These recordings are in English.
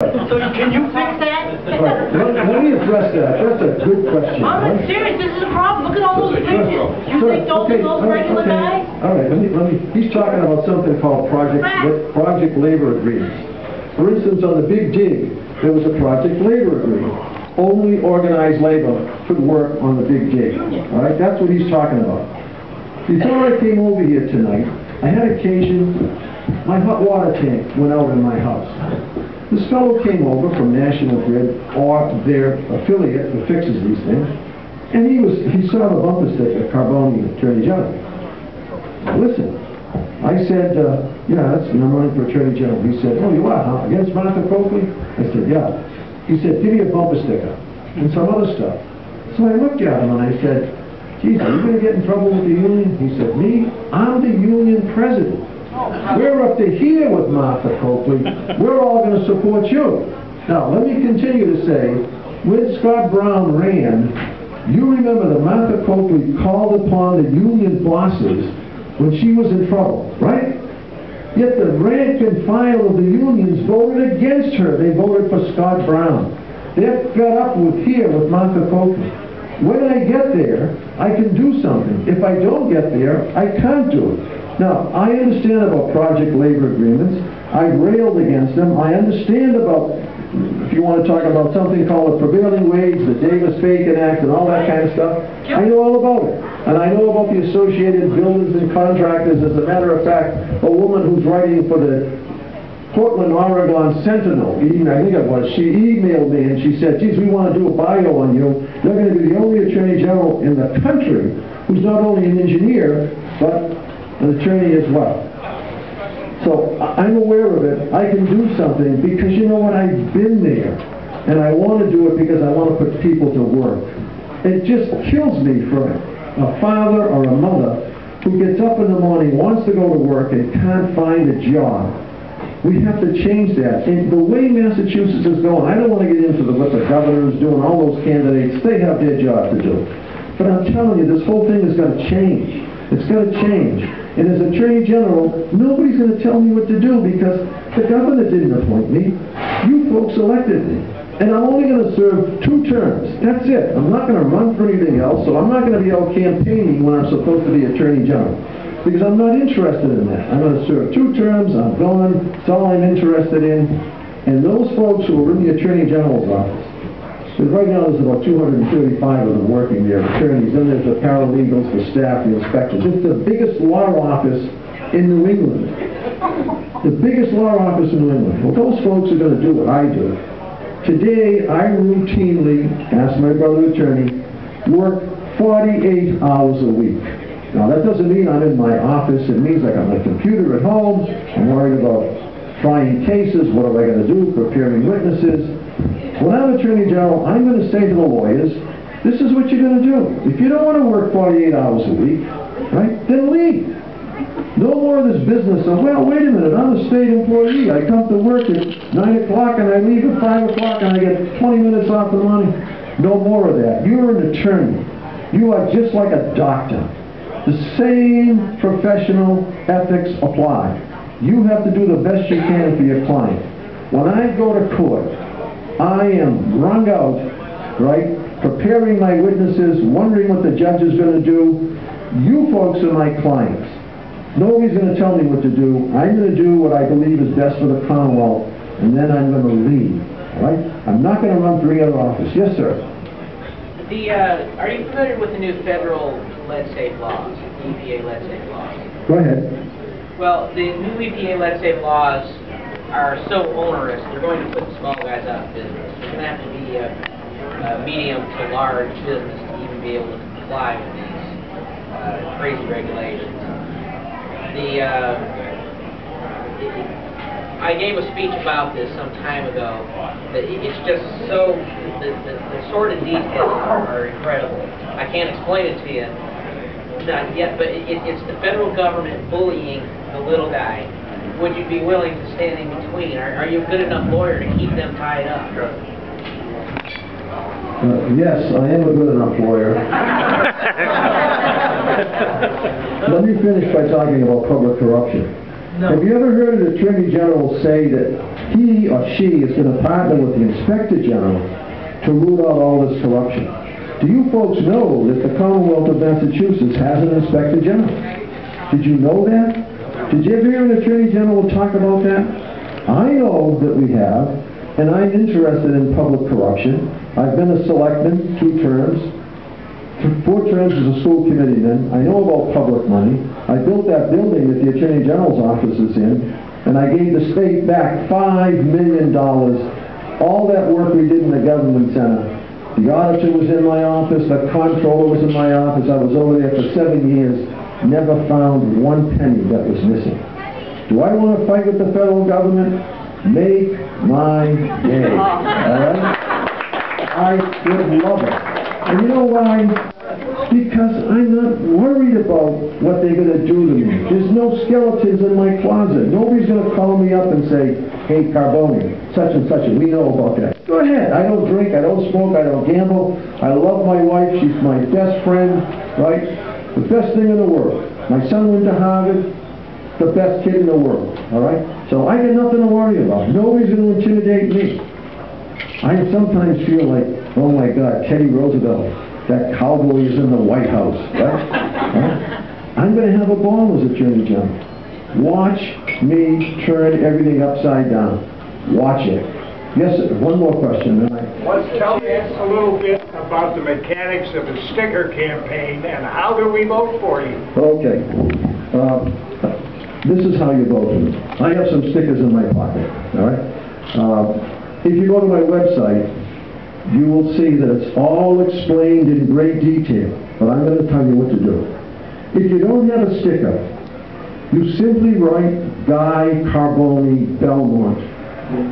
So can you fix that? Right. Let me address that. That's a good question. I'm serious. This is a problem. Look at all those bridges. You think those are those regular guys? All right. Let me. He's talking about something called project labor agreements. For instance, on the Big Dig, there was a project labor agreement. Only organized labor could work on the Big Dig. All right. That's what he's talking about. Before I came over here tonight, I had occasion. My hot water tank went out in my house. This fellow came over from National Grid, or their affiliate that fixes these things, and he saw the bumper sticker, Carbone, Attorney General. Listen, I said, yeah, I'm running for Attorney General. He said, oh, you are, huh? Against Martha Coakley? I said, yeah. He said, give me a bumper sticker and some other stuff. So I looked at him and I said, geez, are you going to get in trouble with the union? He said, me? I'm the union president. We're up to here with Martha Coakley. We're all going to support you. Now, let me continue to say, when Scott Brown ran, you remember that Martha Coakley called upon the union bosses when she was in trouble, right? Yet the rank and file of the unions voted against her. They voted for Scott Brown. They're fed up with here with Martha Coakley. When I get there, I can do something. If I don't get there, I can't do it. Now, I understand about project labor agreements. I've railed against them. I understand about, if you want to talk about something called the prevailing wage, the Davis-Bacon Act, and all that kind of stuff, I know all about it. And I know about the Associated Builders and Contractors. As a matter of fact, a woman who's writing for the Portland, Oregon Sentinel, I think it was, she emailed me and she said, geez, we want to do a bio on you. You're going to be the only Attorney General in the country who's not only an engineer, but an attorney as well. So I'm aware of it. I can do something because you know what? I've been there. And I want to do it because I want to put people to work. It just kills me for a father or a mother who gets up in the morning, wants to go to work, and can't find a job. We have to change that. And the way Massachusetts is going, I don't want to get into what the governor is doing, all those candidates, they have their job to do. But I'm telling you, this whole thing is going to change. It's going to change. And as Attorney General, nobody's going to tell me what to do because the governor didn't appoint me. You folks elected me. And I'm only going to serve 2 terms. That's it. I'm not going to run for anything else, so I'm not going to be out campaigning when I'm supposed to be Attorney General. Because I'm not interested in that. I'm going to serve 2 terms. I'm gone. It's all I'm interested in. And those folks who are in the Attorney General's office, because right now there's about 235 of them working there, attorneys, then there's the paralegals, the staff, the inspectors. It's the biggest law office in New England. The biggest law office in New England. Well, those folks are going to do what I do. Today, I routinely, ask my brother attorney, work 48 hours a week. Now, that doesn't mean I'm in my office. It means I got my computer at home. I'm worried about trying cases. What am I going to do? Preparing witnesses. When I'm Attorney General, I'm going to say to the lawyers, this is what you're going to do. If you don't want to work 48 hours a week, right, then leave. No more of this business of, well, wait a minute, I'm a state employee. I come to work at 9 o'clock and I leave at 5 o'clock and I get 20 minutes off the money. No more of that. You're an attorney. You are just like a doctor. The same professional ethics apply. You have to do the best you can for your client. When I go to court, I am wrung out, right, preparing my witnesses, wondering what the judge is going to do. You folks are my clients. Nobody's going to tell me what to do. I'm going to do what I believe is best for the Commonwealth, and then I'm going to leave, all right? I'm not going to run for any other office. Yes, sir? Are you familiar with the new federal lead-safe laws, EPA lead-safe laws? Go ahead. Well, the new EPA lead-safe laws are so onerous, they're going to put the small guys out of business. They're going to have to be a medium to large business to even be able to comply with these crazy regulations. I gave a speech about this some time ago. That it's just so, the sordid details are incredible. I can't explain it to you, not yet, but it's the federal government bullying the little guy. Would you be willing to stand in between? Are you a good enough lawyer to keep them tied up? Yes, I am a good enough lawyer. Let me finish by talking about public corruption. No. Have you ever heard an Attorney General say that he or she is going to partner with the Inspector General to root out all this corruption. Do you folks know that the Commonwealth of Massachusetts has an Inspector General? Did you know that? Did you ever hear an Attorney General talk about that? I know that we have, and I'm interested in public corruption. I've been a selectman 2 terms, 4 terms as a school committeeman. I know about public money. I built that building that the Attorney General's office is in, and I gave the state back $5 million. All that work we did in the government center. The auditor was in my office, the comptroller was in my office. I was over there for 7 years, never found 1 penny that was missing. Do I want to fight with the federal government? Make my day, all right? I would love it. And you know why? Because I'm not worried about what they're going to do to me. There's no skeletons in my closet. Nobody's going to call me up and say, hey, Carbone, such and such, and we know about that. Go ahead. I don't drink, I don't smoke, I don't gamble. I love my wife. She's my best friend, right? The best thing in the world. My son went to Harvard, the best kid in the world, all right? So I got nothing to worry about. Nobody's going to intimidate me. I sometimes feel like, oh my God, Teddy Roosevelt, that cowboy is in the White House, right? I'm going to have a ball as Attorney General. Watch me turn everything upside down. Watch it. Yes, sir. One more question. Tell me a little bit about the mechanics of the sticker campaign and how do we vote for you? Okay. This is how you vote for me. I have some stickers in my pocket, all right? If you go to my website, you will see that it's all explained in great detail, but I'm going to tell you what to do. If you don't have a sticker, you simply write Guy Carbone Belmont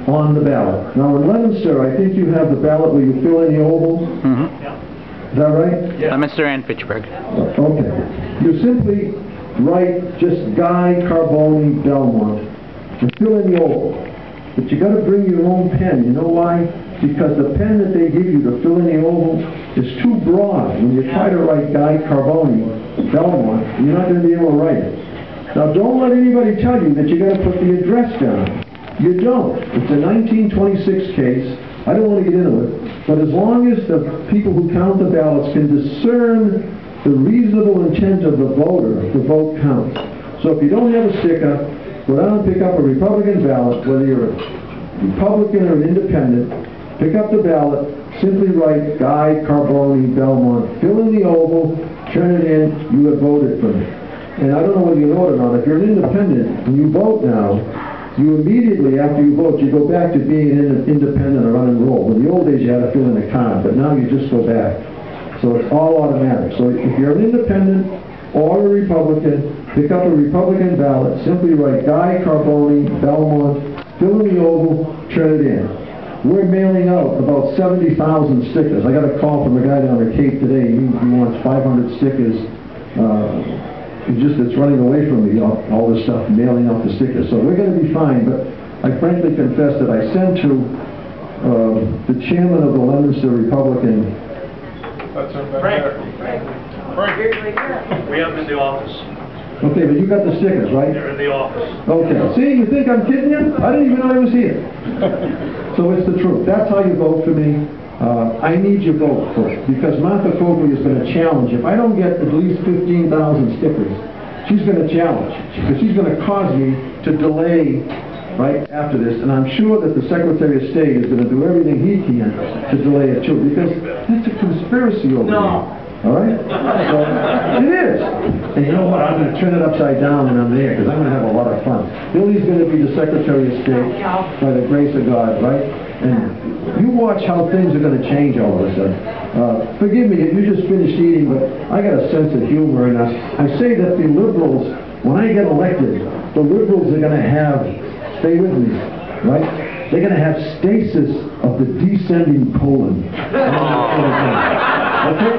on the ballot. Now in Leominster, I think you have the ballot where you fill in the ovals. Mm-hmm. Is that right? Yeah. Leominster and Fitchburg. Okay. You simply write just Guy Carbone Belmont and fill in the oval. But you got to bring your own pen. You know why? Because the pen that they give you to fill in the oval is too broad. When you try to write Guy Carbone Belmont, you're not going to be able to write it. Now don't let anybody tell you that you got to put the address down. You don't. It's a 1926 case. I don't want to get into it. But as long as the people who count the ballots can discern the reasonable intent of the voter, the vote counts. So if you don't have a sticker, go down and pick up a Republican ballot, whether you're a Republican or an independent, pick up the ballot, simply write Guy Carbone Belmont, fill in the oval, turn it in, you have voted for me. And I don't know whether you know it or not, if you're an independent, when you vote now, you immediately, after you vote, you go back to being an independent or unenrolled. In the old days, you had to fill in a card, but now you just go back. So it's all automatic. So if you're an independent or a Republican, pick up a Republican ballot, simply write Guy Carbone Belmont, fill in the oval, turn it in. We're mailing out about 70,000 stickers. I got a call from a guy down the Cape today. He wants 500 stickers. It's running away from me, all this stuff, mailing out the stickers. So we're going to be fine, but I frankly confess that I sent to the chairman of the Leominster Republican. Frank. We have them in the office. Okay, but you got the stickers, right? They're in the office. Okay. See, you think I'm kidding you? I didn't even know I was here. So it's the truth. That's how you vote for me. I need your vote for it, because Martha Copley is going to challenge. If I don't get at least 15,000 stickers, she's going to challenge, because she's going to cause me to delay right after this, and I'm sure that the Secretary of State is going to do everything he can to delay it too, because that's a conspiracy over here. All right? So, it is. And you know what? I'm going to turn it upside down when I'm there, because I'm going to have a lot of fun. Billy's going to be the Secretary of State by the grace of God, right? And you watch how things are going to change all of a sudden. Forgive me, you just finished eating, but I got a sense of humor in us. I say that the liberals, when I get elected, the liberals are going to have, stay with me, right? They're going to have stasis of the descending colon. Okay?